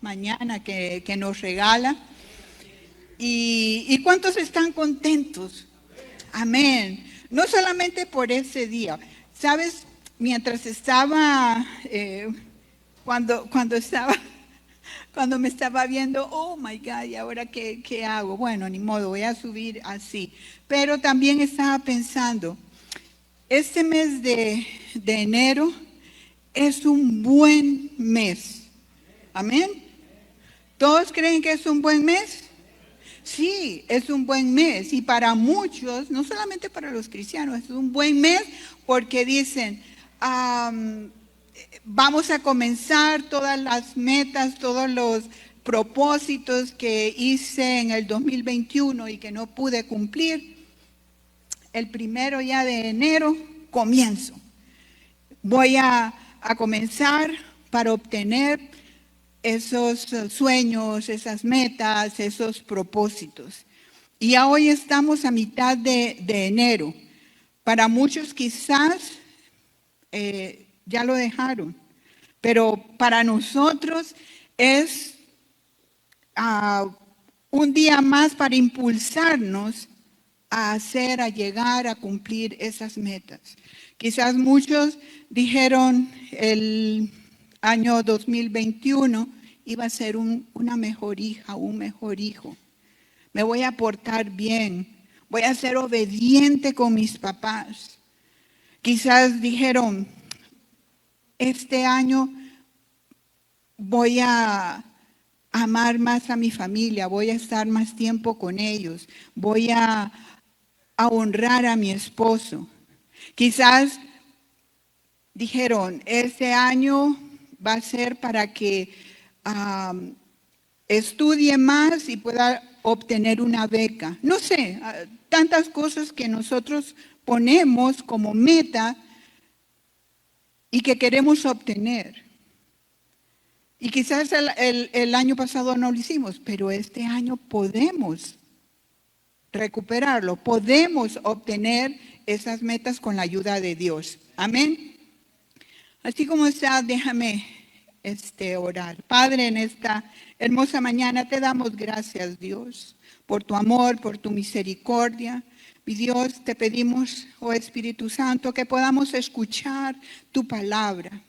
mañana que nos regala. ¿Y cuántos están contentos? Amén. No solamente por ese día. ¿Sabes? Mientras estaba, cuando me estaba viendo, oh my God, ¿y ahora qué hago? Bueno, ni modo, voy a subir así. Pero también estaba pensando, este mes de enero es un buen mes. Amén. ¿Todos creen que es un buen mes? Sí, es un buen mes. Y para muchos, no solamente para los cristianos, es un buen mes porque dicen, vamos a comenzar todas las metas, todos los propósitos que hice en el 2021 y que no pude cumplir. El 1 ya de enero comienzo. Voy a comenzar para obtener esos sueños, esas metas, esos propósitos. Y ya hoy estamos a mitad de enero. Para muchos quizás ya lo dejaron, pero para nosotros es un día más para impulsarnos a hacer, a llegar, a cumplir esas metas. Quizás muchos dijeron el año 2021 iba a ser una mejor hija, un mejor hijo. Me voy a portar bien, voy a ser obediente con mis papás. Quizás dijeron, este año voy a amar más a mi familia, voy a estar más tiempo con ellos, voy a honrar a mi esposo. Quizás dijeron, este año va a ser para que estudie más y pueda obtener una beca. No sé, tantas cosas que nosotros ponemos como meta y que queremos obtener. Y quizás el año pasado no lo hicimos, pero este año podemos recuperarlo, podemos obtener esas metas con la ayuda de Dios. Amén. Así como está, déjame orar. Padre, en esta hermosa mañana te damos gracias, Dios, por tu amor, por tu misericordia. Mi Dios, te pedimos, oh Espíritu Santo, que podamos escuchar tu palabra.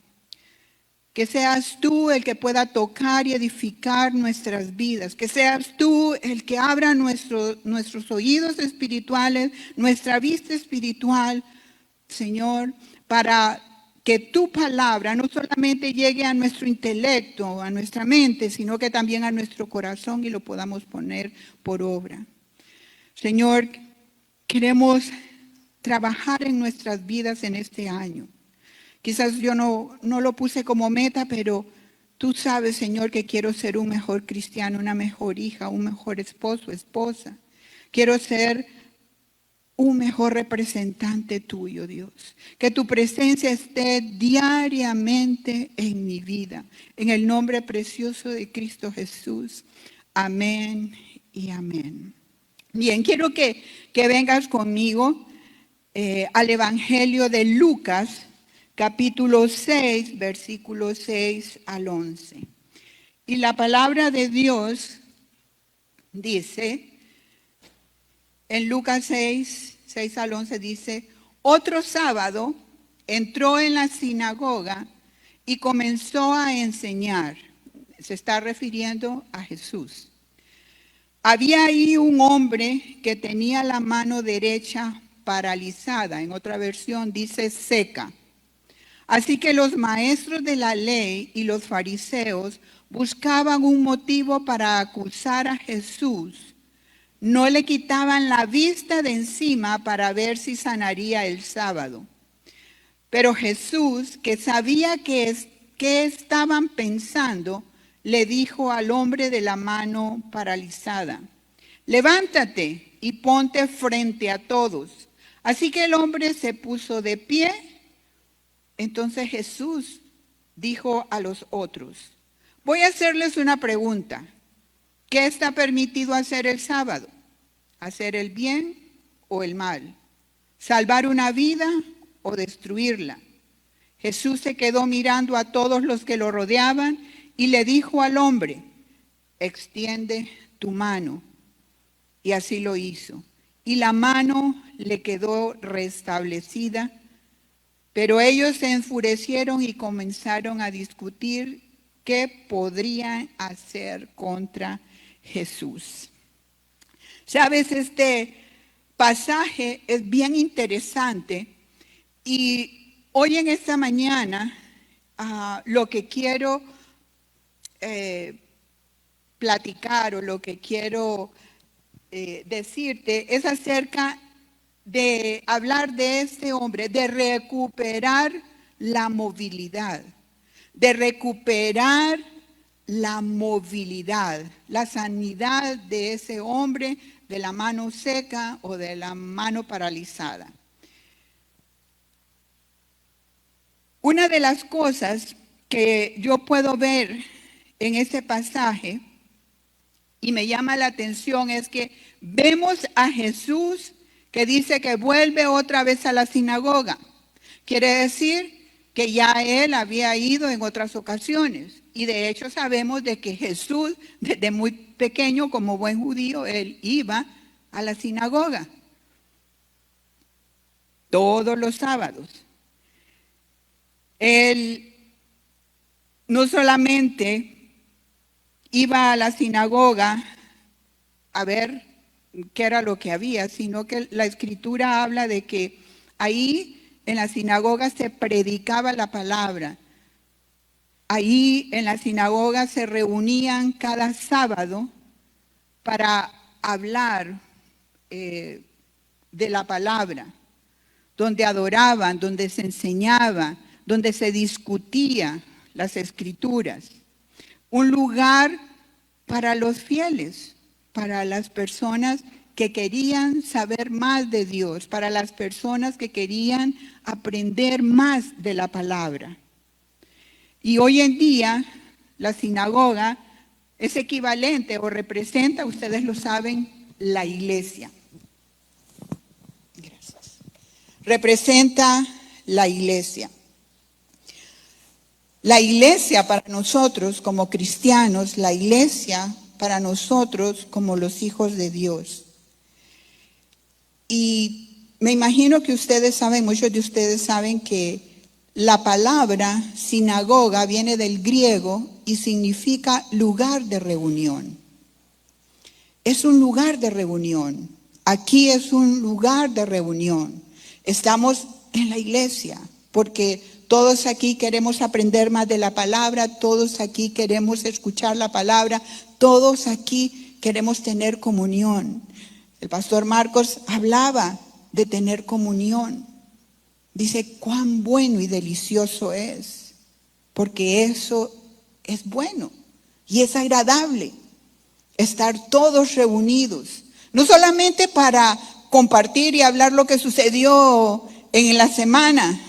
Que seas tú el que pueda tocar y edificar nuestras vidas. Que seas tú el que abra nuestros oídos espirituales, nuestra vista espiritual, Señor, para que tu palabra no solamente llegue a nuestro intelecto, a nuestra mente, sino que también a nuestro corazón y lo podamos poner por obra. Señor, queremos trabajar en nuestras vidas en este año. Quizás yo no lo puse como meta, pero tú sabes, Señor, que quiero ser un mejor cristiano, una mejor hija, un mejor esposo, esposa. Quiero ser un mejor representante tuyo, Dios. Que tu presencia esté diariamente en mi vida. En el nombre precioso de Cristo Jesús. Amén y amén. Bien, quiero que vengas conmigo al Evangelio de Lucas, capítulo 6, versículos 6 al 11. Y la palabra de Dios dice, en Lucas 6, 6 al 11 dice, otro sábado entró en la sinagoga y comenzó a enseñar. Se está refiriendo a Jesús. Había ahí un hombre que tenía la mano derecha paralizada. En otra versión dice seca. Así que los maestros de la ley y los fariseos buscaban un motivo para acusar a Jesús. No le quitaban la vista de encima para ver si sanaría el sábado. Pero Jesús, que sabía qué estaban pensando, le dijo al hombre de la mano paralizada, levántate y ponte frente a todos. Así que el hombre se puso de pie. Entonces Jesús dijo a los otros, voy a hacerles una pregunta. ¿Qué está permitido hacer el sábado? ¿Hacer el bien o el mal? ¿Salvar una vida o destruirla? Jesús se quedó mirando a todos los que lo rodeaban y le dijo al hombre, extiende tu mano. Y así lo hizo. Y la mano le quedó restablecida, pero ellos se enfurecieron y comenzaron a discutir qué podrían hacer contra Jesús. Sabes, este pasaje es bien interesante y hoy en esta mañana lo que quiero platicar o lo que quiero decirte es acerca de hablar de este hombre, de recuperar la movilidad, de recuperar la movilidad, la sanidad de ese hombre de la mano seca o de la mano paralizada. Una de las cosas que yo puedo ver en este pasaje y me llama la atención es que vemos a Jesús que dice que vuelve otra vez a la sinagoga. Quiere decir que ya él había ido en otras ocasiones. Y de hecho sabemos de que Jesús, desde muy pequeño, como buen judío, él iba a la sinagoga todos los sábados. Él no solamente iba a la sinagoga a ver qué era lo que había, sino que la escritura habla de que ahí en la sinagoga se predicaba la palabra. Ahí en la sinagoga se reunían cada sábado para hablar de la palabra, donde adoraban, donde se enseñaba, donde se discutía las escrituras. Un lugar para los fieles, para las personas que querían saber más de Dios, para las personas que querían aprender más de la palabra. Y hoy en día la sinagoga es equivalente o representa, ustedes lo saben, la iglesia. Gracias. Representa la iglesia. La iglesia para nosotros como cristianos, la iglesia para nosotros como los hijos de Dios. Y me imagino que ustedes saben, muchos de ustedes saben que la palabra sinagoga viene del griego y significa lugar de reunión. Es un lugar de reunión. Aquí es un lugar de reunión. Estamos en la iglesia porque todos aquí queremos aprender más de la palabra, todos aquí queremos escuchar la palabra, todos aquí queremos tener comunión. El pastor Marcos hablaba de tener comunión. Dice cuán bueno y delicioso es, porque eso es bueno y es agradable estar todos reunidos, no solamente para compartir y hablar lo que sucedió en la semana,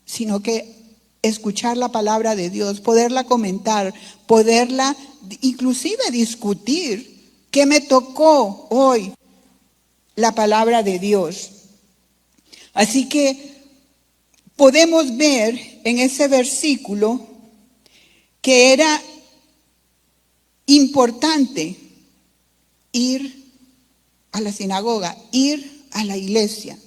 sino que escuchar la palabra de Dios, poderla comentar, poderla inclusive discutir. ¿Qué me tocó hoy? La palabra de Dios. Así que podemos ver en ese versículo que era importante ir a la sinagoga, ir a la iglesia,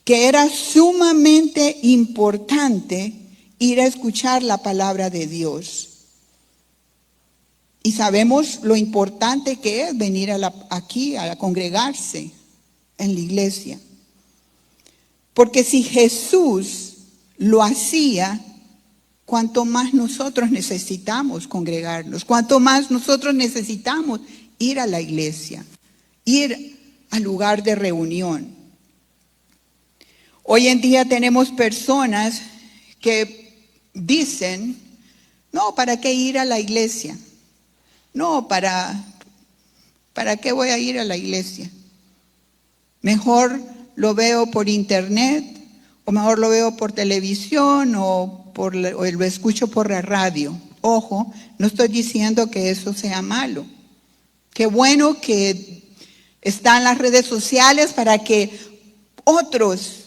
que era sumamente importante ir a escuchar la palabra de Dios. Y sabemos lo importante que es venir aquí a congregarse en la iglesia. Porque si Jesús lo hacía, cuanto más nosotros necesitamos congregarnos, cuanto más nosotros necesitamos ir a la iglesia, ir al lugar de reunión. Hoy en día tenemos personas que dicen, no, ¿para qué ir a la iglesia? No, ¿para qué voy a ir a la iglesia? Mejor lo veo por internet, o mejor lo veo por televisión, o lo escucho por la radio. Ojo, no estoy diciendo que eso sea malo. Qué bueno que están las redes sociales para que otros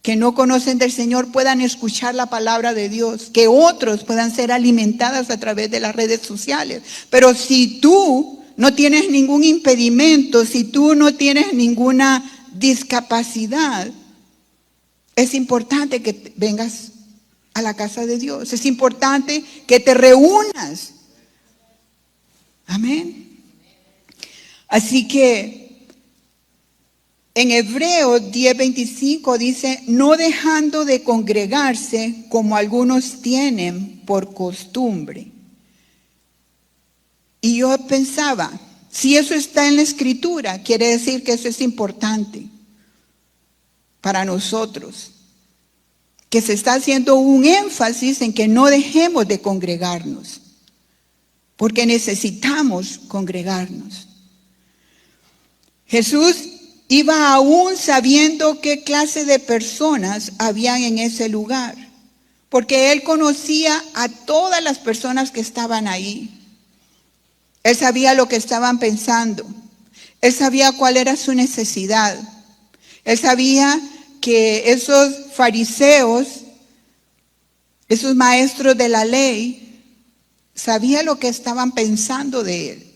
que no conocen del Señor puedan escuchar la palabra de Dios, que otros puedan ser alimentados a través de las redes sociales. Pero si tú no tienes ningún impedimento, si tú no tienes ninguna discapacidad, es importante que vengas a la casa de Dios. Es importante que te reúnas. Amén. Así que en Hebreos 10:25 dice, no dejando de congregarse como algunos tienen por costumbre. Y yo pensaba, si eso está en la Escritura, quiere decir que eso es importante para nosotros. Que se está haciendo un énfasis en que no dejemos de congregarnos, porque necesitamos congregarnos. Jesús iba aún sabiendo qué clase de personas habían en ese lugar, porque Él conocía a todas las personas que estaban ahí. Él sabía lo que estaban pensando. Él sabía cuál era su necesidad. Él sabía que esos fariseos, esos maestros de la ley, sabía lo que estaban pensando de Él.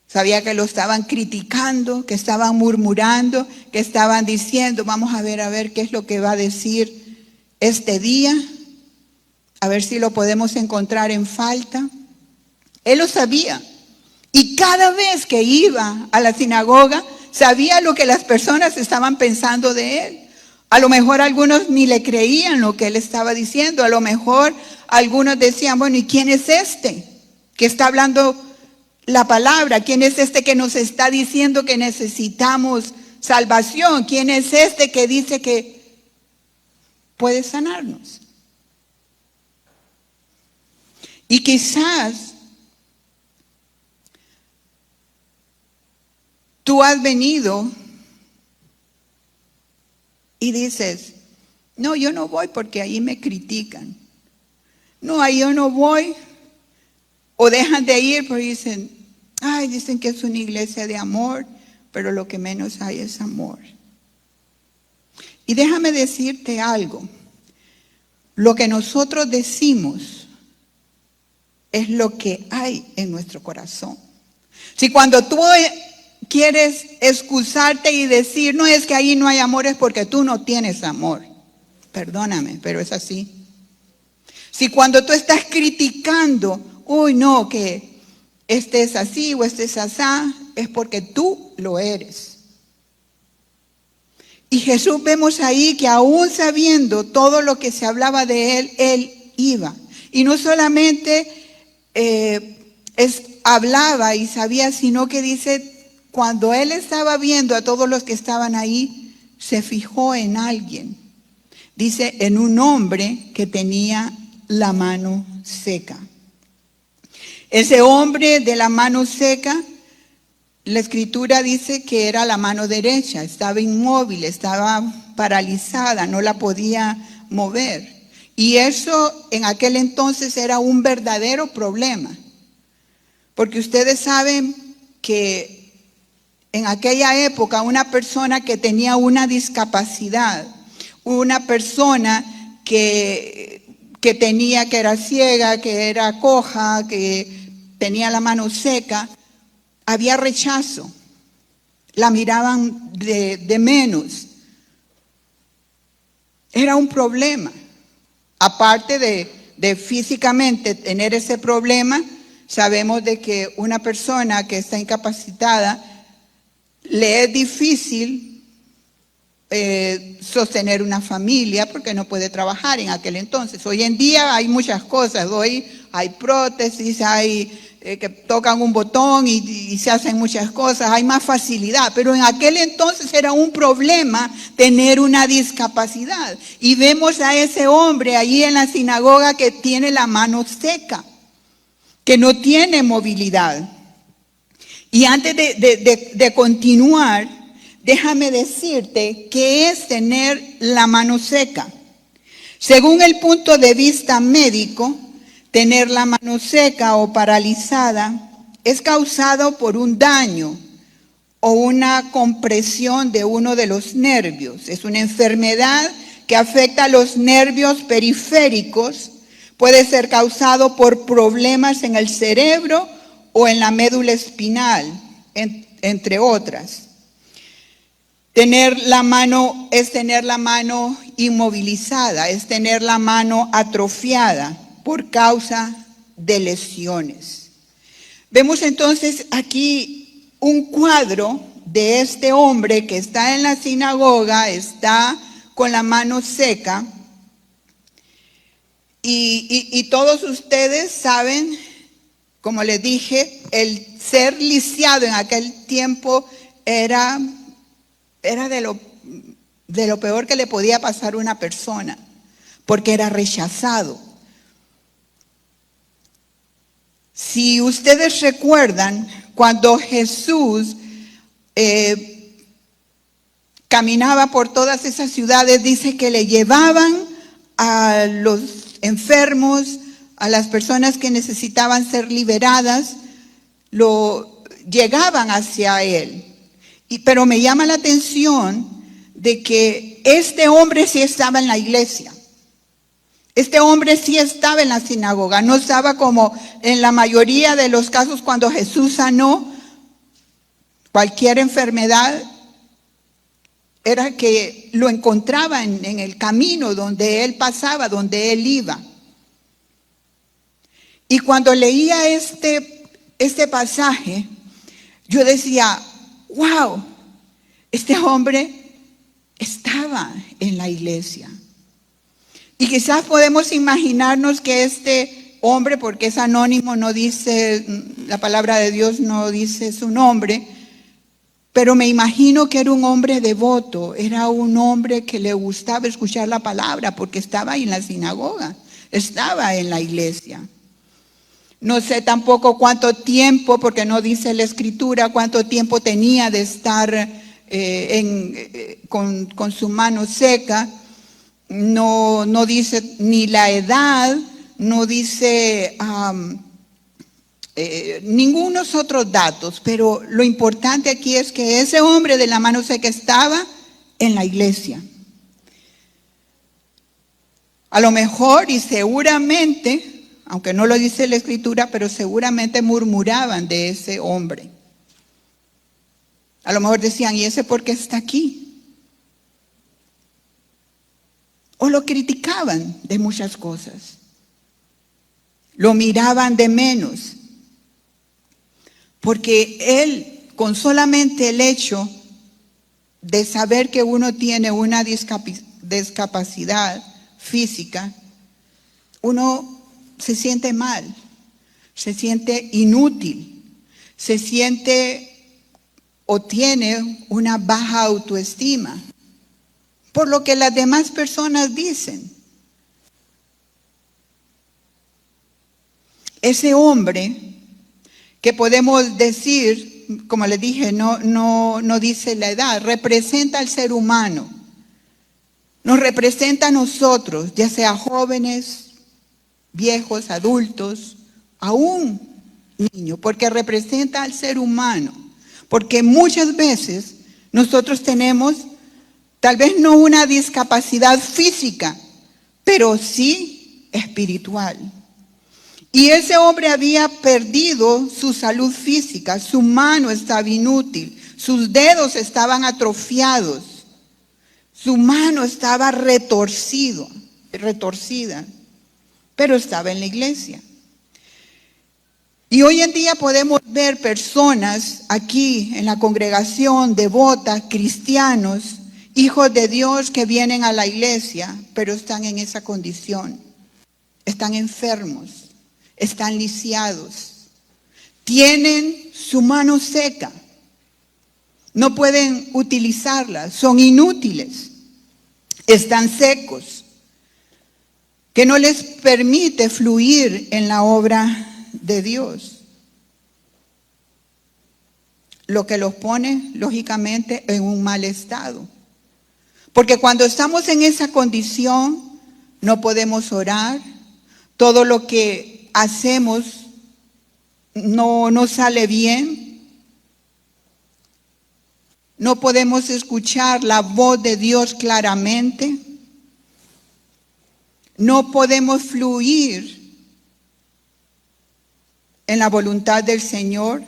Sabía que lo estaban criticando, que estaban murmurando, que estaban diciendo, vamos a ver qué es lo que va a decir este día, a ver si lo podemos encontrar en falta. Él lo sabía. Y cada vez que iba a la sinagoga, sabía lo que las personas estaban pensando de Él. A lo mejor algunos ni le creían lo que Él estaba diciendo. A lo mejor algunos decían, bueno, ¿y quién es este que está hablando la palabra? ¿Quién es este que nos está diciendo que necesitamos salvación? ¿Quién es este que dice que puede sanarnos? Y quizás tú has venido y dices, no, yo no voy porque ahí me critican. No, ahí yo no voy. O dejan de ir porque dicen, ay, dicen que es una iglesia de amor, pero lo que menos hay es amor. Y déjame decirte algo. Lo que nosotros decimos es lo que hay en nuestro corazón. Si cuando tú quieres excusarte y decir, no, es que ahí no hay amor, es porque tú no tienes amor. Perdóname, pero es así. Si cuando tú estás criticando, uy, no, que este es así o este es asá, es porque tú lo eres. Y Jesús vemos ahí que aún sabiendo todo lo que se hablaba de Él, Él iba. Y no solamente hablaba y sabía, sino que dice, cuando Él estaba viendo a todos los que estaban ahí, se fijó en alguien. Dice, en un hombre que tenía la mano seca. Ese hombre de la mano seca, la Escritura dice que era la mano derecha, estaba inmóvil, estaba paralizada, no la podía mover. Y eso en aquel entonces era un verdadero problema. Porque ustedes saben que en aquella época una persona que tenía una discapacidad, una persona que era ciega, que era coja, que tenía la mano seca, había rechazo. La miraban de menos. Era un problema. Aparte de físicamente tener ese problema, sabemos de que una persona que está incapacitada le es difícil sostener una familia porque no puede trabajar en aquel entonces. Hoy en día hay muchas cosas. Hoy hay prótesis, hay que tocan un botón y se hacen muchas cosas. Hay más facilidad. Pero en aquel entonces era un problema tener una discapacidad. Y vemos a ese hombre allí en la sinagoga que tiene la mano seca, que no tiene movilidad. Y antes de continuar, déjame decirte qué es tener la mano seca. Según el punto de vista médico, tener la mano seca o paralizada es causado por un daño o una compresión de uno de los nervios. Es una enfermedad que afecta a los nervios periféricos. Puede ser causado por problemas en el cerebro o en la médula espinal, entre otras. Tener la mano inmovilizada, es tener la mano atrofiada por causa de lesiones. Vemos entonces aquí un cuadro de este hombre que está en la sinagoga, está con la mano seca, y todos ustedes saben, como les dije, el ser lisiado en aquel tiempo era de lo peor que le podía pasar a una persona, porque era rechazado. Si ustedes recuerdan, cuando Jesús caminaba por todas esas ciudades, dice que le llevaban a los enfermos, a las personas que necesitaban ser liberadas, llegaban hacia él. Pero me llama la atención de que este hombre sí estaba en la iglesia. Este hombre sí estaba en la sinagoga. No estaba como en la mayoría de los casos cuando Jesús sanó cualquier enfermedad. Era que lo encontraba en el camino donde él pasaba, donde él iba. Y cuando leía este pasaje, yo decía, wow, este hombre estaba en la iglesia. Y quizás podemos imaginarnos que este hombre, porque es anónimo, no dice, la palabra de Dios no dice su nombre, pero me imagino que era un hombre devoto, era un hombre que le gustaba escuchar la palabra, porque estaba ahí en la sinagoga, estaba en la iglesia. No sé tampoco cuánto tiempo, porque no dice la escritura, cuánto tiempo tenía de estar con su mano seca. No dice ni la edad, no dice ningunos otros datos, pero lo importante aquí es que ese hombre de la mano seca estaba en la iglesia. A lo mejor y seguramente, aunque no lo dice la escritura, pero seguramente murmuraban de ese hombre. A lo mejor decían, ¿y ese por qué está aquí? O lo criticaban de muchas cosas. Lo miraban de menos. Porque él, con solamente el hecho de saber que uno tiene una discapacidad física, uno se siente mal, se siente inútil, se siente o tiene una baja autoestima por lo que las demás personas dicen. Ese hombre, que podemos decir, como les dije, no dice la edad, representa al ser humano, nos representa a nosotros, ya sea jóvenes, viejos, adultos, aún niños, porque representa al ser humano, porque muchas veces nosotros tenemos tal vez no una discapacidad física, pero sí espiritual. Y ese hombre había perdido su salud física, su mano estaba inútil, sus dedos estaban atrofiados, su mano estaba retorcida, pero estaba en la iglesia. Y hoy en día podemos ver personas aquí en la congregación, devotas, cristianos, hijos de Dios que vienen a la iglesia, pero están en esa condición. Están enfermos, están lisiados, tienen su mano seca, no pueden utilizarla, son inútiles, están secos, que no les permite fluir en la obra de Dios. Lo que los pone, lógicamente, en un mal estado. Porque cuando estamos en esa condición, no podemos orar. Todo lo que hacemos no sale bien. no podemos escuchar la voz de Dios claramente, no podemos fluir en la voluntad del Señor.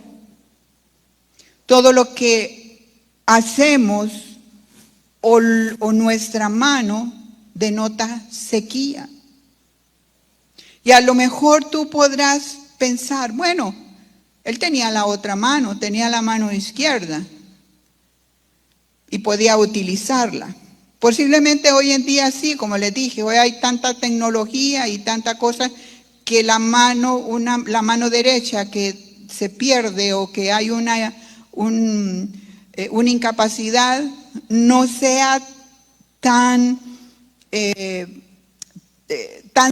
Todo lo que hacemos o nuestra mano denota sequía. Y a lo mejor tú podrás pensar, bueno, él tenía la otra mano, tenía la mano izquierda y podía utilizarla. Posiblemente hoy en día sí, como les dije, hoy hay tanta tecnología y tanta cosa que la mano derecha que se pierde o que hay una incapacidad no sea tan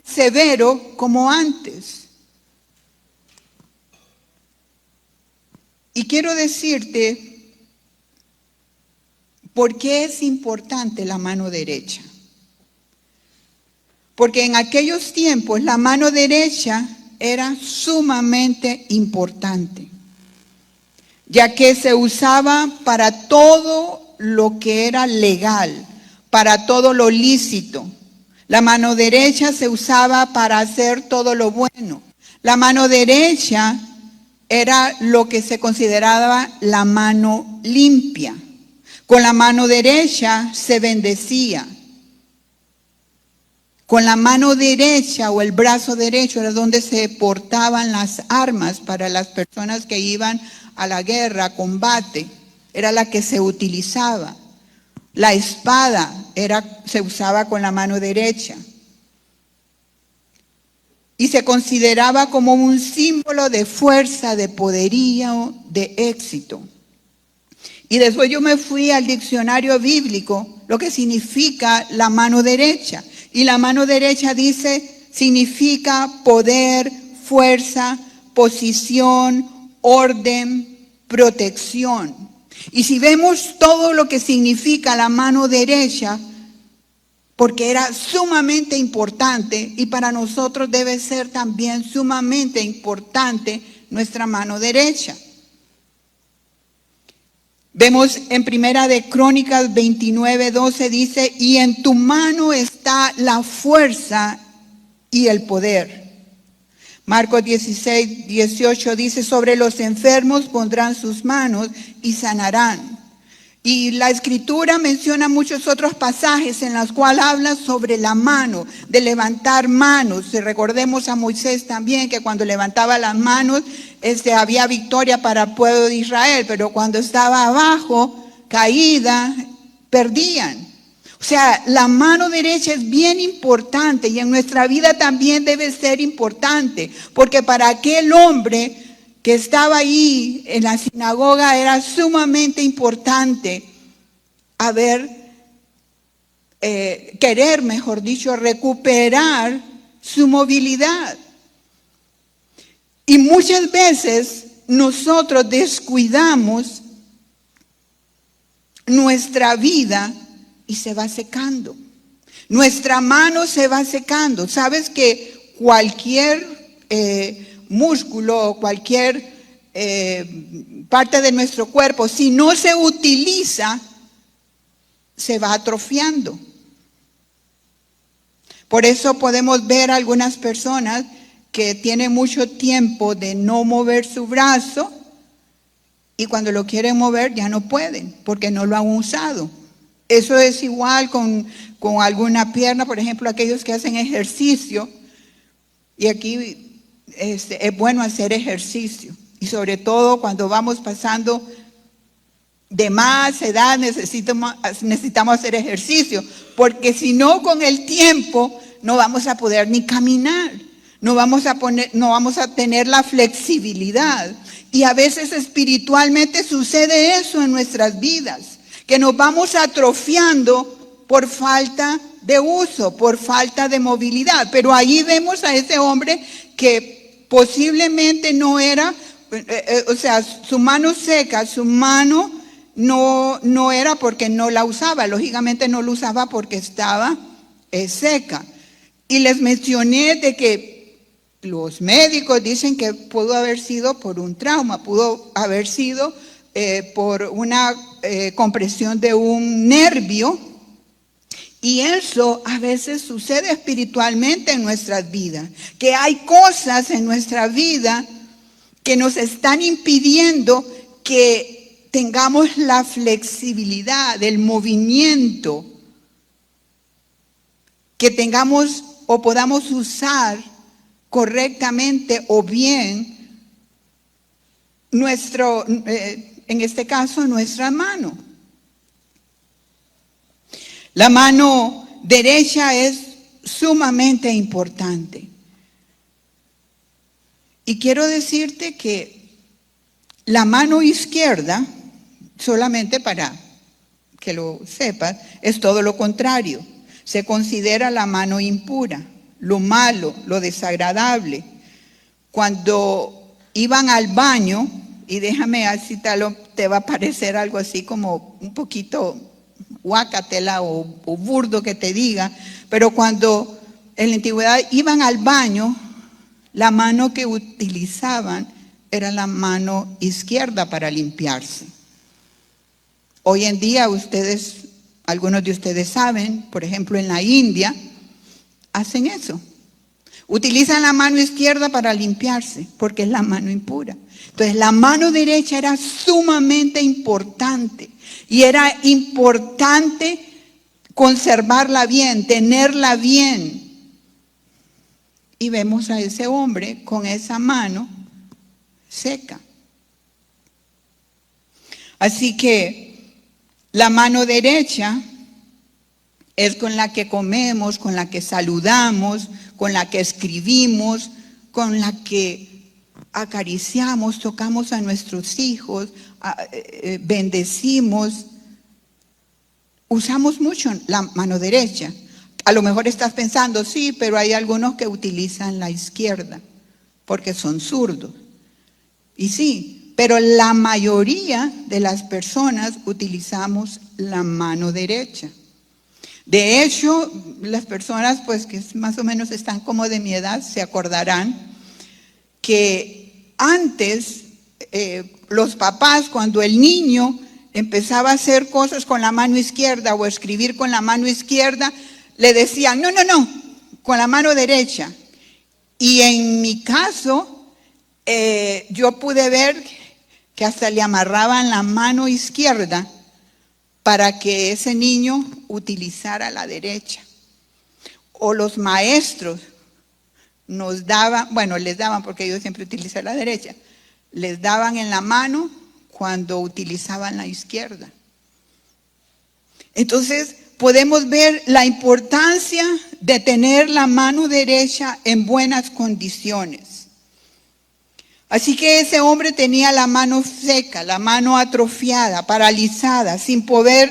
severo como antes. Y quiero decirte por qué es importante la mano derecha. Porque en aquellos tiempos la mano derecha era sumamente importante, ya que se usaba para todo lo que era legal, para todo lo lícito. La mano derecha se usaba para hacer todo lo bueno. La mano derecha era lo que se consideraba la mano limpia. Con la mano derecha se bendecía. Con la mano derecha o el brazo derecho era donde se portaban las armas para las personas que iban a la guerra, a combate. Era la que se utilizaba. La espada se usaba con la mano derecha. Y se consideraba como un símbolo de fuerza, de poderío, de éxito. Y después yo me fui al diccionario bíblico, lo que significa la mano derecha. Y la mano derecha significa poder, fuerza, posición, orden, protección. Y si vemos todo lo que significa la mano derecha, porque era sumamente importante y para nosotros debe ser también sumamente importante nuestra mano derecha. Vemos en Primera de Crónicas 29:12 dice, y en tu mano está la fuerza y el poder. Marcos 16:18 dice, sobre los enfermos pondrán sus manos y sanarán. Y la Escritura menciona muchos otros pasajes en los cuales habla sobre la mano, de levantar manos. Recordemos a Moisés también, que cuando levantaba las manos, había victoria para el pueblo de Israel, pero cuando estaba abajo, caída, perdían. O sea, la mano derecha es bien importante y en nuestra vida también debe ser importante, porque para aquel hombre que estaba ahí en la sinagoga era sumamente importante querer, mejor dicho, recuperar su movilidad. Y muchas veces nosotros descuidamos nuestra vida y se va secando. Nuestra mano se va secando. Sabes que cualquier músculo o cualquier parte de nuestro cuerpo, si no se utiliza, se va atrofiando. Por eso podemos ver algunas personas que tienen mucho tiempo de no mover su brazo y cuando lo quieren mover ya no pueden porque no lo han usado. Eso es igual con alguna pierna, por ejemplo, aquellos que hacen ejercicio. Y aquí es bueno hacer ejercicio. Y sobre todo cuando vamos pasando de más edad necesitamos hacer ejercicio. Porque si no, con el tiempo no vamos a poder ni caminar. No vamos a tener la flexibilidad. Y a veces espiritualmente sucede eso en nuestras vidas. Que nos vamos atrofiando por falta de uso, por falta de movilidad. Pero ahí vemos a ese hombre que posiblemente no era, su mano seca, su mano no era porque no la usaba. Lógicamente no la usaba porque estaba seca. Y les mencioné de que los médicos dicen que pudo haber sido por un trauma, pudo haber sido por una compresión de un nervio, y eso a veces sucede espiritualmente en nuestras vidas, que hay cosas en nuestra vida que nos están impidiendo que tengamos la flexibilidad, el movimiento, que tengamos o podamos usar correctamente o bien en este caso, nuestra mano. La mano derecha es sumamente importante. Y quiero decirte que la mano izquierda, solamente para que lo sepas, es todo lo contrario. Se considera la mano impura, lo malo, lo desagradable. Cuando iban al baño, y déjame así te va a parecer algo así como un poquito guácatela o burdo que te diga, pero cuando en la antigüedad iban al baño, la mano que utilizaban era la mano izquierda para limpiarse. Hoy en día algunos de ustedes saben, por ejemplo en la India, hacen eso. Utilizan la mano izquierda para limpiarse, porque es la mano impura. Entonces la mano derecha era sumamente importante. Y era importante conservarla bien, tenerla bien. Y vemos a ese hombre con esa mano seca. Así que la mano derecha es con la que comemos, con la que saludamos, con la que escribimos, con la que acariciamos, tocamos a nuestros hijos, bendecimos. Usamos mucho la mano derecha. A lo mejor estás pensando, sí, pero hay algunos que utilizan la izquierda porque son zurdos. Y sí, pero la mayoría de las personas utilizamos la mano derecha. De hecho, las personas pues que más o menos están como de mi edad se acordarán que antes los papás, cuando el niño empezaba a hacer cosas con la mano izquierda o escribir con la mano izquierda, le decían, no, con la mano derecha. Y en mi caso, yo pude ver que hasta le amarraban la mano izquierda para que ese niño utilizara la derecha. O los maestros nos daban, les daban porque yo siempre utilicé la derecha, les daban en la mano cuando utilizaban la izquierda. Entonces podemos ver la importancia de tener la mano derecha en buenas condiciones. Así que ese hombre tenía la mano seca, la mano atrofiada, paralizada, sin poder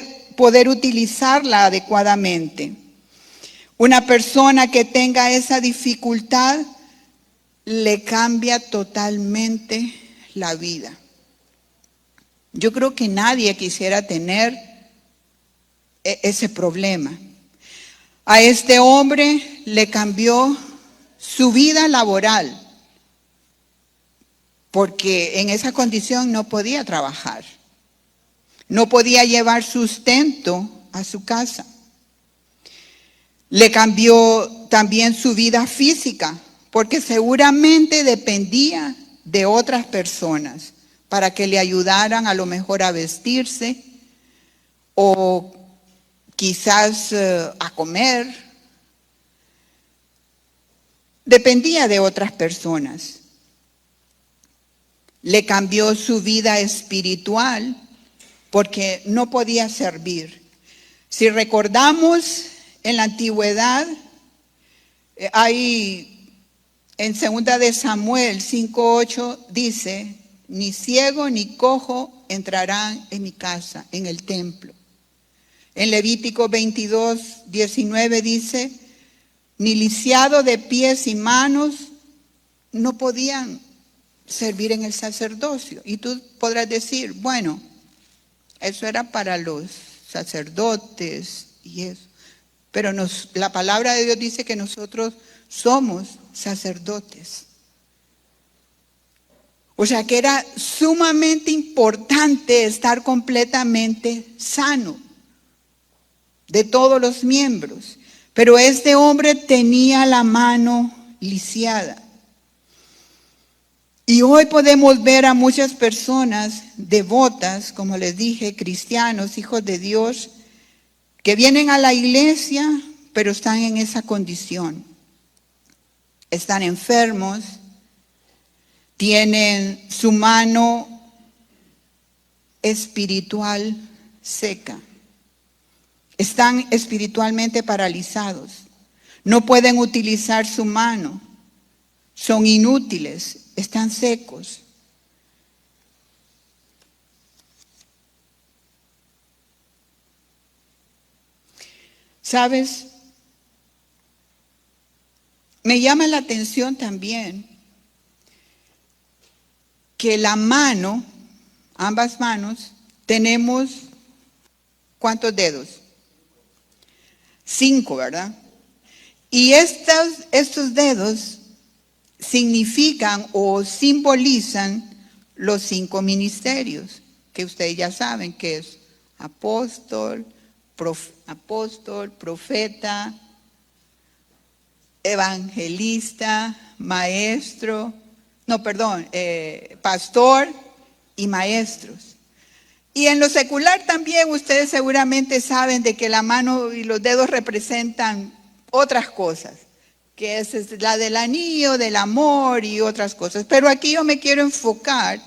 utilizarla adecuadamente. Una persona que tenga esa dificultad le cambia totalmente la vida. Yo creo que nadie quisiera tener ese problema. A este hombre le cambió su vida laboral, porque en esa condición no podía trabajar, no podía llevar sustento a su casa. Le cambió también su vida física, porque seguramente dependía de otras personas para que le ayudaran a lo mejor a vestirse o quizás a comer. Dependía de otras personas. Le cambió su vida espiritual porque no podía servir. Si recordamos en la antigüedad, hay en 2 de Samuel 5:8 dice, ni ciego ni cojo entrarán en mi casa, en el templo. En Levítico 22:19 dice, ni lisiado de pies y manos no podían servir en el sacerdocio. Y tú podrás decir, bueno, eso era para los sacerdotes y eso. Pero la palabra de Dios dice que nosotros somos sacerdotes. O sea que era sumamente importante estar completamente sano de todos los miembros. Pero este hombre tenía la mano lisiada. Y hoy podemos ver a muchas personas devotas, como les dije, cristianos, hijos de Dios, que vienen a la iglesia, pero están en esa condición. Están enfermos, tienen su mano espiritual seca. Están espiritualmente paralizados. No pueden utilizar su mano. Son inútiles, están secos. ¿Sabes? Me llama la atención también que la mano, ambas manos, tenemos ¿cuántos dedos? 5, ¿verdad? Y estos dedos significan o simbolizan los 5 ministerios, que ustedes ya saben que es apóstol, profeta, evangelista, pastor y maestros. Y en lo secular también ustedes seguramente saben de que la mano y los dedos representan otras cosas, que es la del anillo, del amor y otras cosas. Pero aquí yo me quiero enfocar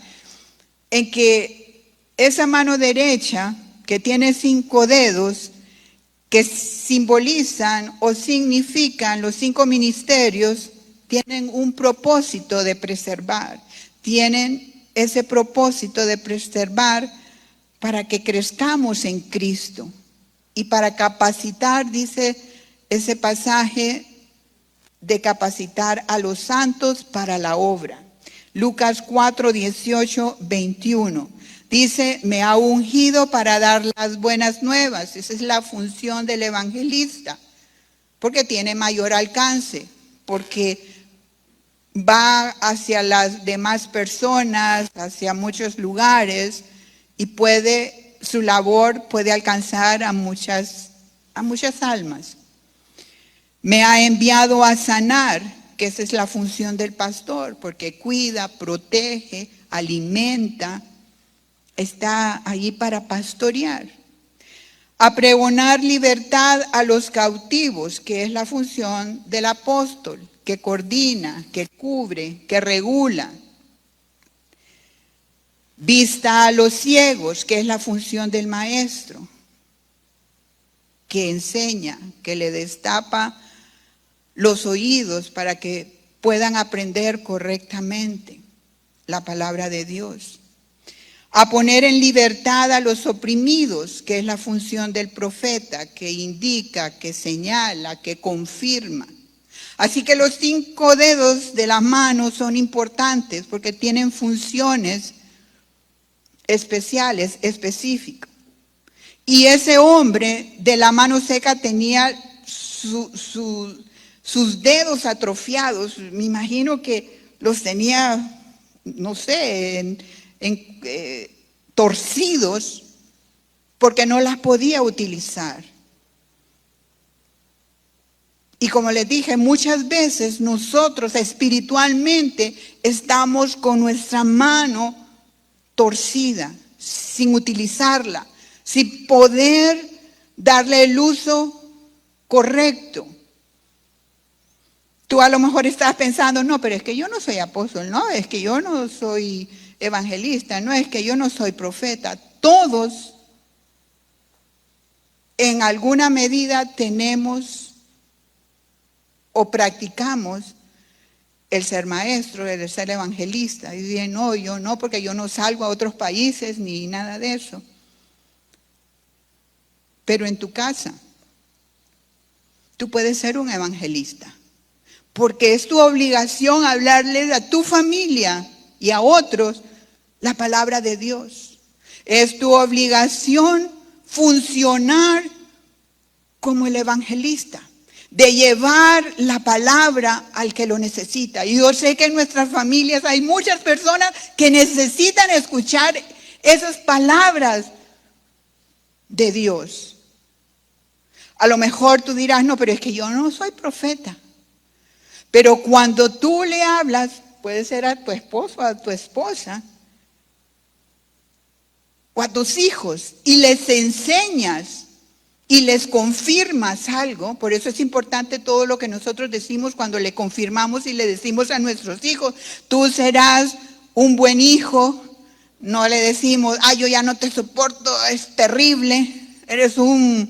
en que esa mano derecha, que tiene 5 dedos, que simbolizan o significan los 5 ministerios, tienen un propósito de preservar. Tienen ese propósito de preservar para que crezcamos en Cristo y para capacitar, dice ese pasaje, de capacitar a los santos para la obra. Lucas 4, 18, 21. Dice, me ha ungido para dar las buenas nuevas. Esa es la función del evangelista, porque tiene mayor alcance, porque va hacia las demás personas, hacia muchos lugares, y su labor puede alcanzar a muchas almas. Me ha enviado a sanar, que esa es la función del pastor, porque cuida, protege, alimenta, está allí para pastorear. A pregonar libertad a los cautivos, que es la función del apóstol, que coordina, que cubre, que regula. Vista a los ciegos, que es la función del maestro, que enseña, que le destapa los oídos para que puedan aprender correctamente la palabra de Dios. A poner en libertad a los oprimidos, que es la función del profeta, que indica, que señala, que confirma. Así que los 5 dedos de las manos son importantes porque tienen funciones especiales, específicas. Y ese hombre de la mano seca tenía sus dedos atrofiados. Me imagino que los tenía, no sé, torcidos, porque no las podía utilizar. Y como les dije, muchas veces nosotros espiritualmente estamos con nuestra mano torcida, sin utilizarla, sin poder darle el uso correcto. Tú a lo mejor estás pensando, no, pero es que yo no soy apóstol, no, es que yo no soy evangelista, no, es que yo no soy profeta. Todos, en alguna medida, tenemos o practicamos el ser maestro, el ser evangelista. Y dicen, no, yo no, porque yo no salgo a otros países ni nada de eso. Pero en tu casa, tú puedes ser un evangelista, porque es tu obligación hablarle a tu familia y a otros la palabra de Dios. Es tu obligación funcionar como el evangelista. de llevar la palabra al que lo necesita. Y yo sé que en nuestras familias hay muchas personas que necesitan escuchar esas palabras de Dios. A lo mejor tú dirás, no, pero es que yo no soy profeta. Pero cuando tú le hablas, puede ser a tu esposo, a tu esposa, o a tus hijos, y les enseñas y les confirmas algo. Por eso es importante todo lo que nosotros decimos cuando le confirmamos y le decimos a nuestros hijos, tú serás un buen hijo. No le decimos, yo ya no te soporto, es terrible, eres un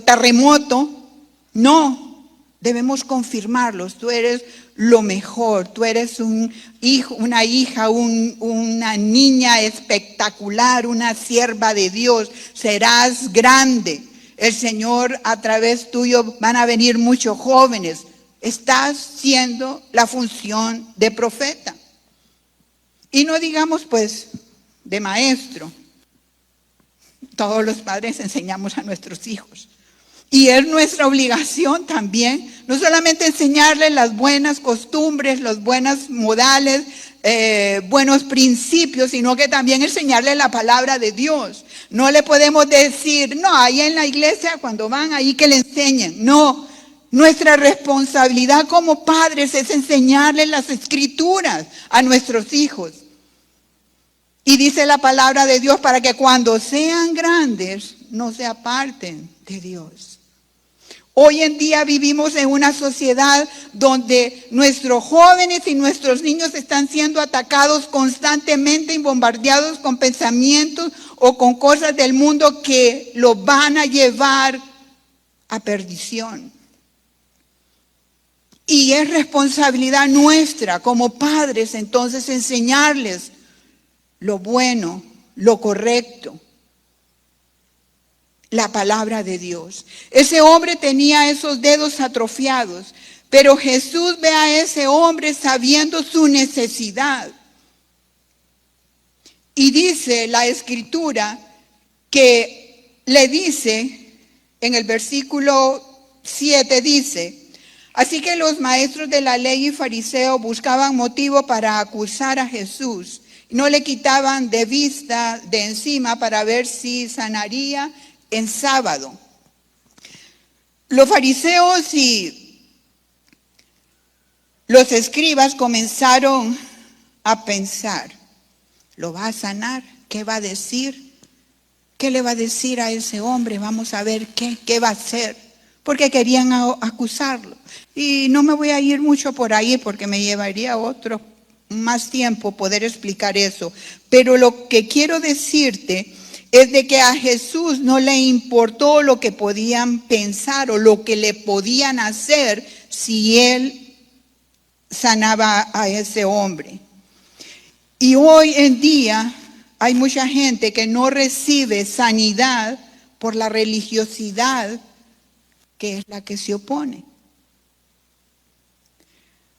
terremoto. No, debemos confirmarlos. Tú eres lo mejor, tú eres un hijo, una hija, una niña espectacular, una sierva de Dios. Serás grande. El Señor, a través tuyo van a venir muchos jóvenes. Estás siendo la función de profeta. Y no digamos pues de maestro. Todos los padres enseñamos a nuestros hijos. Y es nuestra obligación también, no solamente enseñarles las buenas costumbres, los buenos modales, buenos principios, sino que también enseñarles la palabra de Dios. No le podemos decir, no, ahí en la iglesia cuando van ahí que le enseñen. No, nuestra responsabilidad como padres es enseñarles las escrituras a nuestros hijos. Y dice la palabra de Dios para que cuando sean grandes no se aparten de Dios. Hoy en día vivimos en una sociedad donde nuestros jóvenes y nuestros niños están siendo atacados constantemente y bombardeados con pensamientos o con cosas del mundo que los van a llevar a perdición. Y es responsabilidad nuestra como padres entonces enseñarles lo bueno, lo correcto. La palabra de Dios. Ese hombre tenía esos dedos atrofiados, pero Jesús ve a ese hombre sabiendo su necesidad. Y dice la escritura que le dice, en el versículo 7 dice, así que los maestros de la ley y fariseos buscaban motivo para acusar a Jesús. No le quitaban de vista de encima para ver si sanaría en sábado. Los fariseos y los escribas comenzaron a pensar, ¿lo va a sanar? ¿Qué va a decir? ¿Qué le va a decir a ese hombre? Vamos a ver qué va a hacer. Porque querían acusarlo. Y no me voy a ir mucho por ahí porque me llevaría más tiempo poder explicar eso. Pero lo que quiero decirte es de que a Jesús no le importó lo que podían pensar o lo que le podían hacer si él sanaba a ese hombre. Y hoy en día hay mucha gente que no recibe sanidad por la religiosidad que es la que se opone.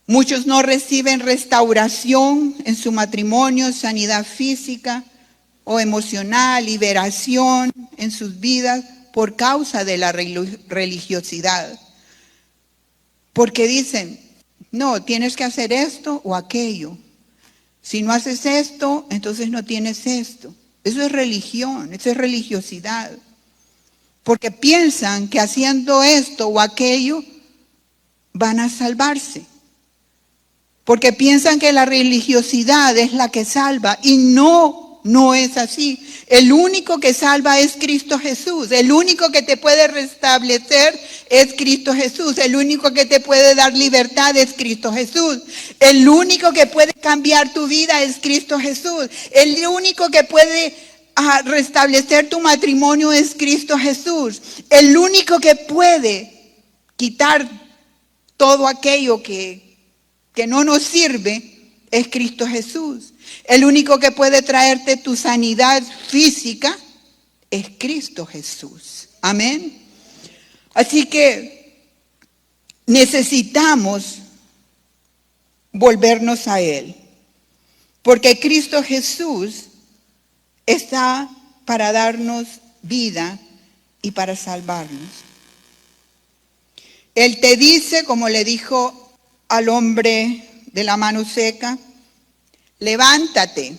Muchos no reciben restauración en su matrimonio, sanidad física o emocional, liberación en sus vidas por causa de la religiosidad. Porque dicen, no, tienes que hacer esto o aquello. Si no haces esto, entonces no tienes esto. Eso es religión, eso es religiosidad. Porque piensan que haciendo esto o aquello van a salvarse. Porque piensan que la religiosidad es la que salva y no es así. El único que salva es Cristo Jesús. El único que te puede restablecer es Cristo Jesús. El único que te puede dar libertad es Cristo Jesús. El único que puede cambiar tu vida es Cristo Jesús. El único que puede restablecer tu matrimonio es Cristo Jesús. El único que puede quitar todo aquello que no nos sirve es Cristo Jesús. El único que puede traerte tu sanidad física es Cristo Jesús. Amén. Así que necesitamos volvernos a Él. Porque Cristo Jesús está para darnos vida y para salvarnos. Él te dice, como le dijo al hombre de la mano seca, levántate.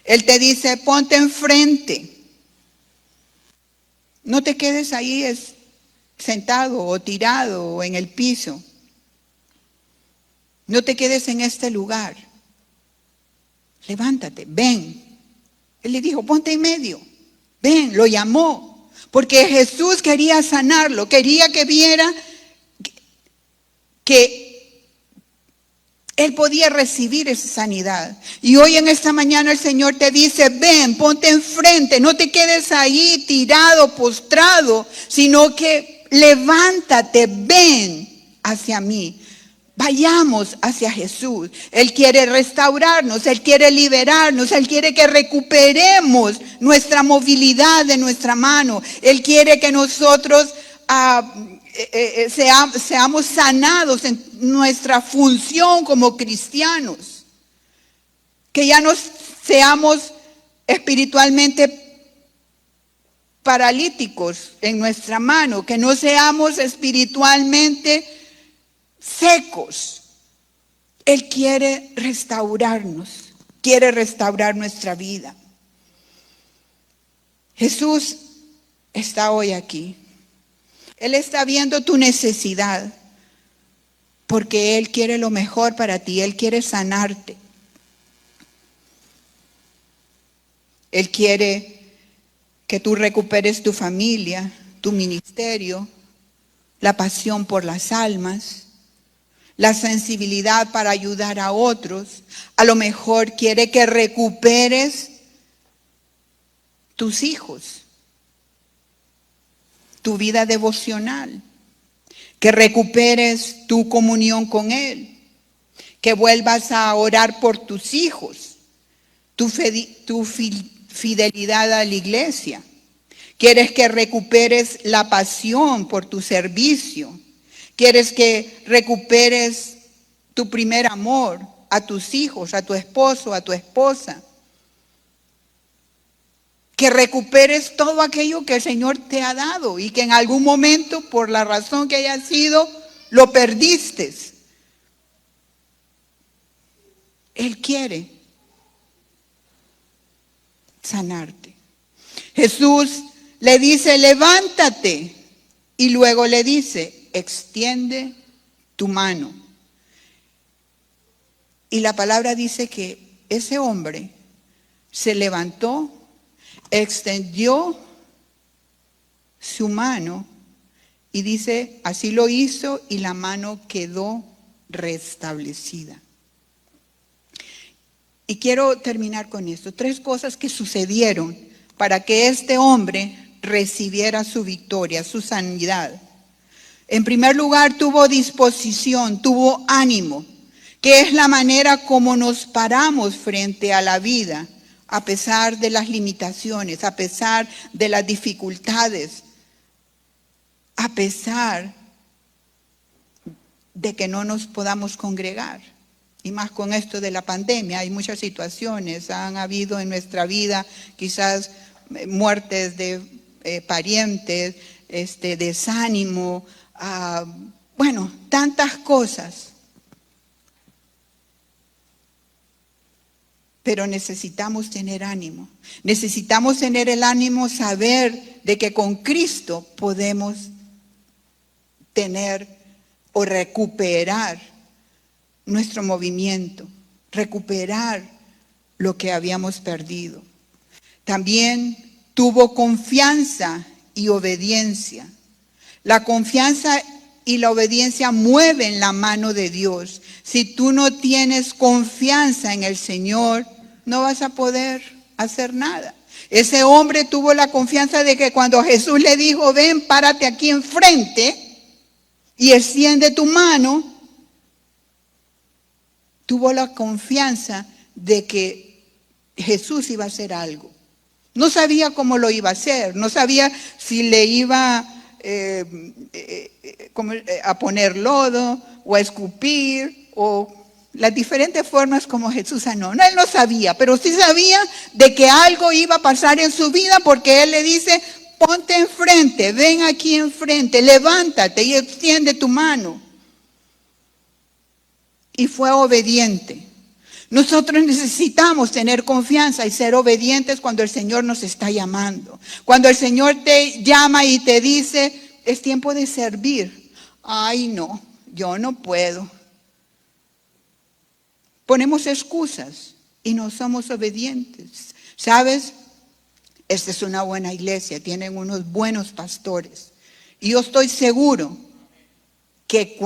Él te dice, ponte enfrente. No te quedes ahí sentado o tirado o en el piso. No te quedes en este lugar. Levántate, ven. Él le dijo, ponte en medio. Ven, lo llamó. Porque Jesús quería sanarlo, quería que viera que él podía recibir esa sanidad. Y hoy en esta mañana el Señor te dice, ven, ponte enfrente, no te quedes ahí tirado, postrado, sino que levántate, ven hacia mí. Vayamos hacia Jesús. Él quiere restaurarnos, Él quiere liberarnos, Él quiere que recuperemos nuestra movilidad de nuestra mano. Él quiere que nosotros seamos sanados en nuestra función como cristianos. Que ya no seamos espiritualmente paralíticos en nuestra mano, que no seamos espiritualmente secos. Él quiere restaurarnos, quiere restaurar nuestra vida. Jesús está hoy aquí. Él está viendo tu necesidad porque Él quiere lo mejor para ti. Él quiere sanarte. Él quiere que tú recuperes tu familia, tu ministerio, la pasión por las almas, la sensibilidad para ayudar a otros. A lo mejor quiere que recuperes tus hijos, tu vida devocional, que recuperes tu comunión con Él, que vuelvas a orar por tus hijos, tu fidelidad a la iglesia. Quieres que recuperes la pasión por tu servicio. Quieres que recuperes tu primer amor a tus hijos, a tu esposo, a tu esposa. Que recuperes todo aquello que el Señor te ha dado y que en algún momento, por la razón que haya sido, lo perdiste. Él quiere sanarte. Jesús le dice, levántate, y luego le dice, extiende tu mano. Y la palabra dice que ese hombre se levantó, extendió su mano y dice, así lo hizo y la mano quedó restablecida. Y quiero terminar con esto. 3 cosas que sucedieron para que este hombre recibiera su victoria, su sanidad. En primer lugar, tuvo disposición, tuvo ánimo, que es la manera como nos paramos frente a la vida, a pesar de las limitaciones, a pesar de las dificultades, a pesar de que no nos podamos congregar. Y más con esto de la pandemia, hay muchas situaciones, han habido en nuestra vida quizás muertes de parientes, desánimo, bueno, tantas cosas. Pero necesitamos tener ánimo. Necesitamos tener el ánimo, saber de que con Cristo podemos tener o recuperar nuestro movimiento, recuperar lo que habíamos perdido. También tuvo confianza y obediencia. La confianza y la obediencia mueven la mano de Dios. Si tú no tienes confianza en el Señor, no vas a poder hacer nada. Ese hombre tuvo la confianza de que cuando Jesús le dijo, ven, párate aquí enfrente y extiende tu mano, tuvo la confianza de que Jesús iba a hacer algo. No sabía cómo lo iba a hacer, no sabía si le iba a poner lodo o a escupir o las diferentes formas como Jesús sanó. No, él no sabía, pero sí sabía de que algo iba a pasar en su vida porque él le dice, ponte enfrente, ven aquí enfrente, levántate y extiende tu mano. Y fue obediente. Nosotros necesitamos tener confianza y ser obedientes cuando el Señor nos está llamando. Cuando el Señor te llama y te dice, es tiempo de servir. Ay, no, yo no puedo. Ponemos excusas y no somos obedientes. ¿Sabes? Esta es una buena iglesia, tienen unos buenos pastores. Y yo estoy seguro que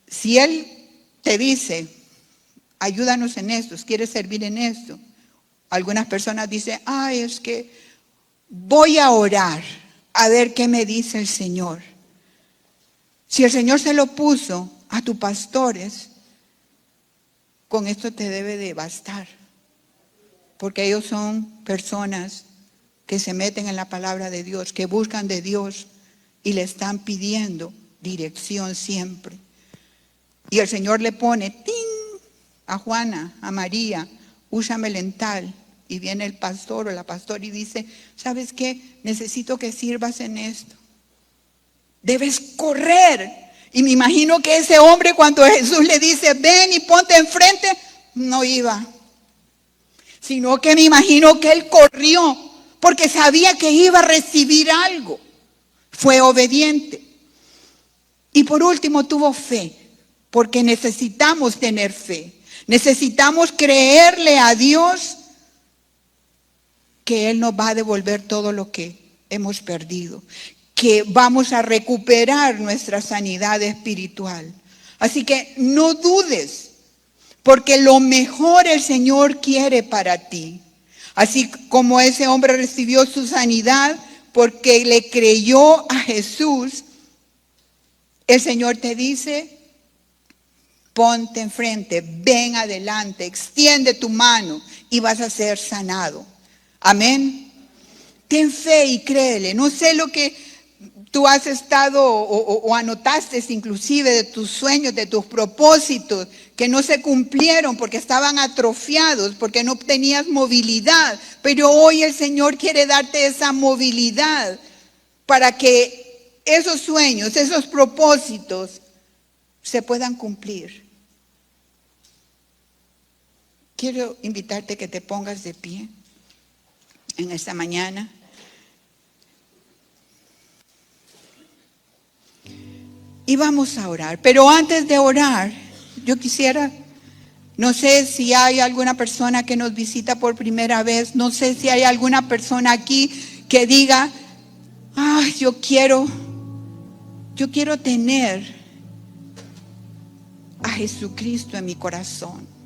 si Él te dice, ayúdanos en esto, quieres servir en esto. Algunas personas dicen, es que voy a orar a ver qué me dice el Señor. Si el Señor se lo puso a tus pastores, con esto te debe de bastar. Porque ellos son personas que se meten en la palabra de Dios, que buscan de Dios y le están pidiendo dirección siempre. Y el Señor le pone, ¡ting!, a Juana, a María, úsame en tal. Y viene el pastor o la pastora y dice, ¿sabes qué? Necesito que sirvas en esto. Debes correr. Y me imagino que ese hombre, cuando Jesús le dice, ven y ponte enfrente, no iba. Sino que me imagino que él corrió porque sabía que iba a recibir algo. Fue obediente. Y por último tuvo fe, porque necesitamos tener fe. Necesitamos creerle a Dios que Él nos va a devolver todo lo que hemos perdido, que vamos a recuperar nuestra sanidad espiritual. Así que no dudes, porque lo mejor el Señor quiere para ti. Así como ese hombre recibió su sanidad porque le creyó a Jesús, el Señor te dice, ponte enfrente, ven adelante, extiende tu mano y vas a ser sanado. Amén. Ten fe y créele. No sé lo que tú has estado o anotaste inclusive de tus sueños, de tus propósitos que no se cumplieron porque estaban atrofiados, porque no tenías movilidad. Pero hoy el Señor quiere darte esa movilidad para que esos sueños, esos propósitos se puedan cumplir. Quiero invitarte que te pongas de pie en esta mañana. Y vamos a orar. Pero antes de orar, yo quisiera, no sé si hay alguna persona que nos visita por primera vez, no sé si hay alguna persona aquí que diga, yo quiero tener a Jesucristo en mi corazón.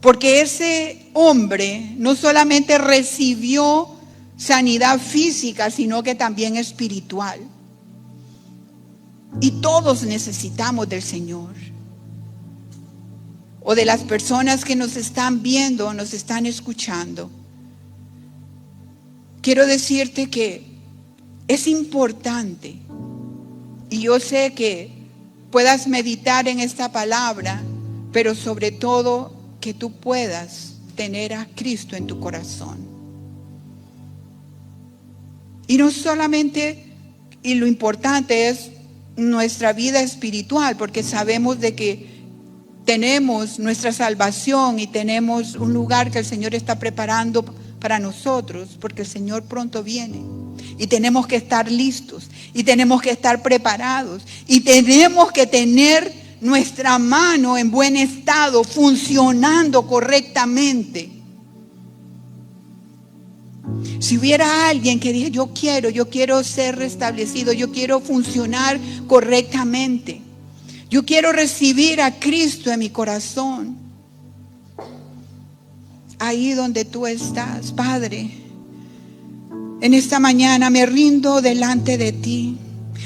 Porque ese hombre no solamente recibió sanidad física, sino que también espiritual. Y todos necesitamos del Señor. O de las personas que nos están viendo, nos están escuchando. Quiero decirte que es importante. Y yo sé que puedas meditar en esta palabra, pero sobre todo que tú puedas tener a Cristo en tu corazón. Y no solamente, y lo importante es nuestra vida espiritual, porque sabemos de que tenemos nuestra salvación y tenemos un lugar que el Señor está preparando para nosotros, porque el Señor pronto viene. Y tenemos que estar listos, y tenemos que estar preparados, y tenemos que tener nuestra mano en buen estado, funcionando correctamente. Si hubiera alguien que diga, yo quiero ser restablecido, yo quiero funcionar correctamente, yo quiero recibir a Cristo en mi corazón. Ahí donde tú estás, Padre, en esta mañana me rindo delante de ti.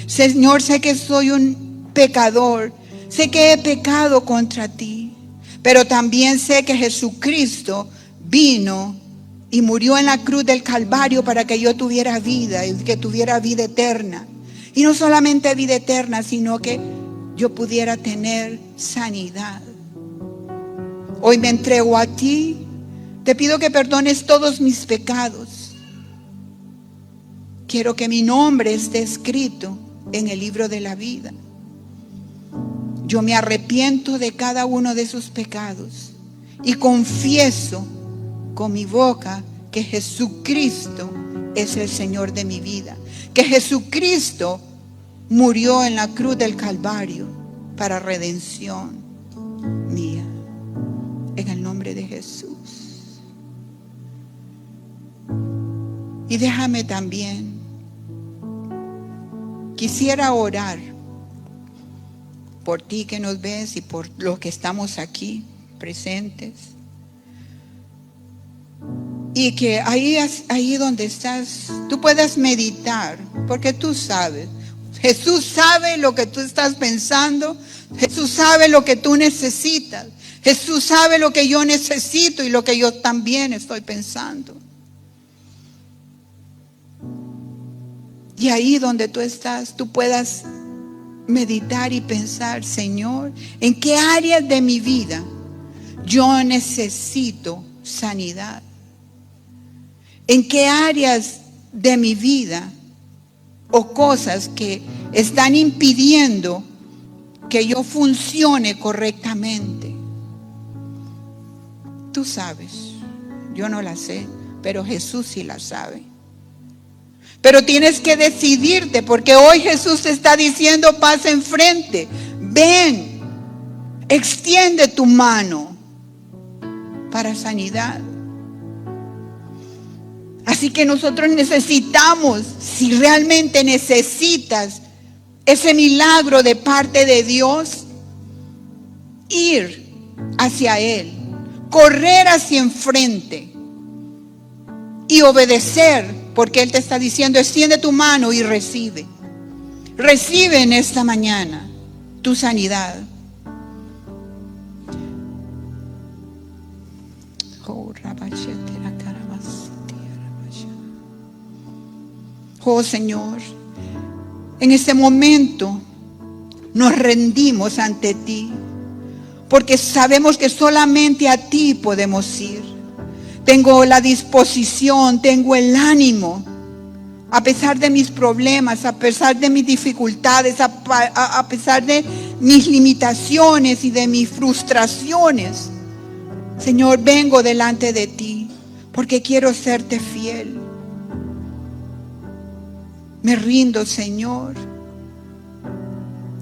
Señor, sé que soy un pecador, sé que he pecado contra ti, pero también sé que Jesucristo vino y murió en la cruz del Calvario para que yo tuviera vida y que tuviera vida eterna. Y no solamente vida eterna, sino que yo pudiera tener sanidad. Hoy me entrego a ti. Te pido que perdones todos mis pecados. quiero que mi nombre esté escrito en el libro de la vida. Yo me arrepiento de cada uno de esos pecados y confieso con mi boca que Jesucristo es el Señor de mi vida, que Jesucristo murió en la cruz del Calvario para redención mía, en el nombre de Jesús. Y déjame también, quisiera orar por ti que nos ves y por los que estamos aquí presentes. Y que ahí donde estás, tú puedas meditar, porque tú sabes. Jesús sabe lo que tú estás pensando. Jesús sabe lo que tú necesitas. Jesús sabe lo que yo necesito y lo que yo también estoy pensando. Y ahí donde tú estás, tú puedas meditar y pensar, Señor, ¿en qué áreas de mi vida yo necesito sanidad? ¿En qué áreas de mi vida o cosas que están impidiendo que yo funcione correctamente? Tú sabes, yo no la sé, pero Jesús sí la sabe. Pero tienes que decidirte, porque hoy Jesús te está diciendo, pasa enfrente, ven, extiende tu mano para sanidad. Así que nosotros necesitamos, si realmente necesitas ese milagro de parte de Dios, ir hacia Él, correr hacia enfrente y obedecer, porque Él te está diciendo, extiende tu mano y recibe. Recibe en esta mañana tu sanidad. Oh Señor, en este momento nos rendimos ante ti, porque sabemos que solamente a ti podemos ir. Tengo la disposición, tengo el ánimo, a pesar de mis problemas, a pesar de mis dificultades, a pesar de mis limitaciones y de mis frustraciones. Señor, vengo delante de ti, porque quiero serte fiel. Me rindo, Señor,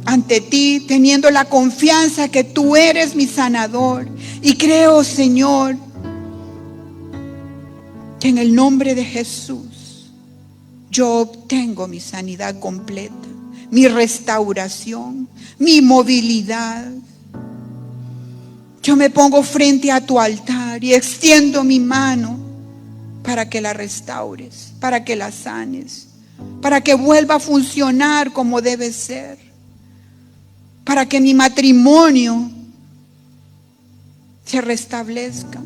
ante ti, teniendo la confianza que tú eres mi sanador. Y creo, Señor, que en el nombre de Jesús yo obtengo mi sanidad completa, mi restauración, mi movilidad. Yo me pongo frente a tu altar y extiendo mi mano para que la restaures, para que la sanes, para que vuelva a funcionar como debe ser, para que mi matrimonio se restablezca,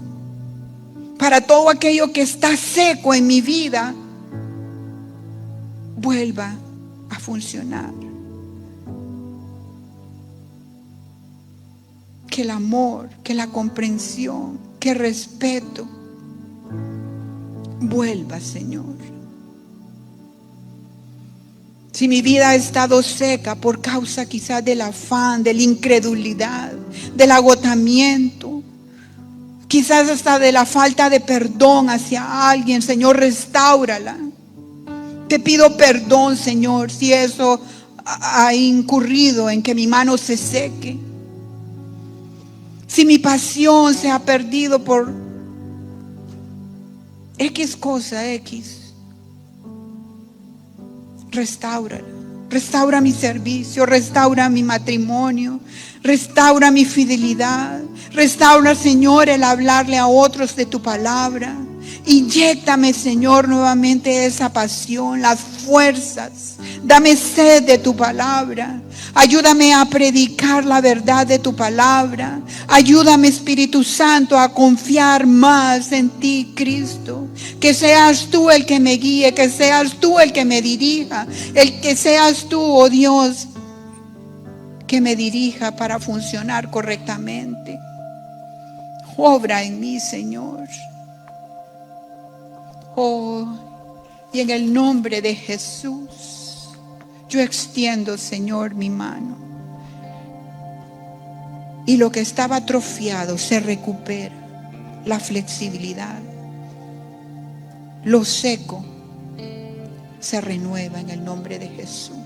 para todo aquello que está seco en mi vida vuelva a funcionar. Que el amor, que la comprensión, que el respeto vuelva, Señor. Si mi vida ha estado seca por causa quizás del afán, de la incredulidad, del agotamiento, quizás hasta de la falta de perdón hacia alguien, Señor, restáurala. Te pido perdón, Señor, si eso ha incurrido en que mi mano se seque. Si mi pasión se ha perdido por X cosa, X. Restáurala. Restaura mi servicio, restaura mi matrimonio, restaura mi fidelidad, restaura, Señor, el hablarle a otros de tu palabra. Inyéctame, Señor, nuevamente esa pasión, las fuerzas. Dame sed de tu palabra. Ayúdame a predicar la verdad de tu palabra. Ayúdame, Espíritu Santo, a confiar más en ti, Cristo. Que seas tú el que me guíe, que seas tú el que me dirija, el que seas tú, oh Dios, que me dirija para funcionar correctamente. Obra en mí, Señor. Oh, Y en el nombre de Jesús, yo extiendo, Señor, mi mano. Y lo que estaba atrofiado se recupera. La flexibilidad. Lo seco se renueva en el nombre de Jesús.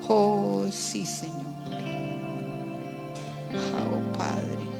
Oh, sí, Señor. Oh, Padre.